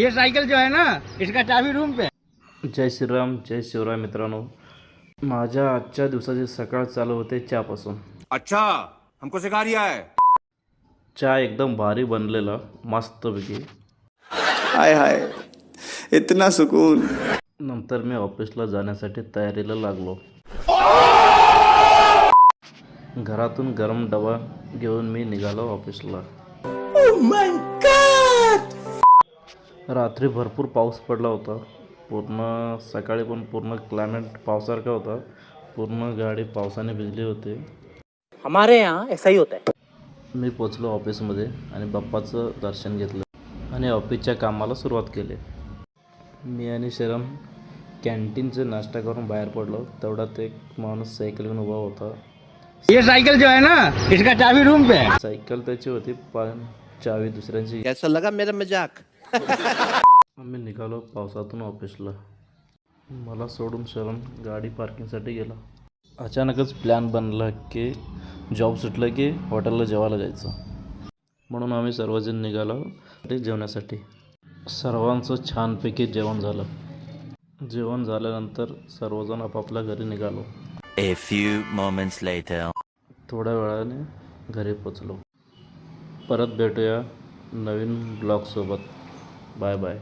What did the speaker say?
ये साइकिल जो है ना, इसका चाबी रूम पे। जय श्रीराम, जय शिवराय मित्रांनो. माझ्या आजच्या दिवसाची सकाळ चालू होते चहापासून. अच्छा, हमको सिखा रिया है. चहा एकदम भारी बनलेला, मस्तपैकी. हाय हाय, इतना सुकून. नंतर मी ऑफिसला जाण्यासाठी तयारीला लागलो. घरातून गरम डबा घेऊन मी निघालो ऑफिसला. रात्री भरपूर पाऊस पडला होता. पूर्ण सकाळी पण पूर्ण क्लायमेट पावसारखा होता. पूर्ण गाडी पावसाने भिजली होती. हमारे यहाँ ऐसा ही होता है. मी पोचलो ऑफिसमध्ये आणि बाप्पाचं दर्शन घेतलं आणि ऑफिसच्या कामाला सुरुवात केली. मी आणि शरम कॅन्टीनचे नाश्ता करून बाहेर पडलो. तेवढ्यात एक माणूस सायकल घेऊन उभा होता. ये साइकिल जो है ना, इसका चाबी रूम पे है. सायकल त्याची होती, पण चावी दुसऱ्यांची. कैसा लगा मेरा मजाक? आम्ही निघालो पावसातून ऑफिसला. मला सोडून शरम गाडी पार्किंगसाठी गेला. अचानकच प्लॅन बनला की जॉब सुटलं की हॉटेलला जेवायला जायचं. म्हणून आम्ही सर्वजण निघालो जेवण्यासाठी. सर्वांचं छानपैकी जेवण झालं. जेवण झाल्यानंतर सर्वजण आपापल्या घरी निघालो. A few moments later. थोड्या वेळाने घरी पोचलो. परत भेटूया नवीन ब्लॉगसोबत. Bye bye.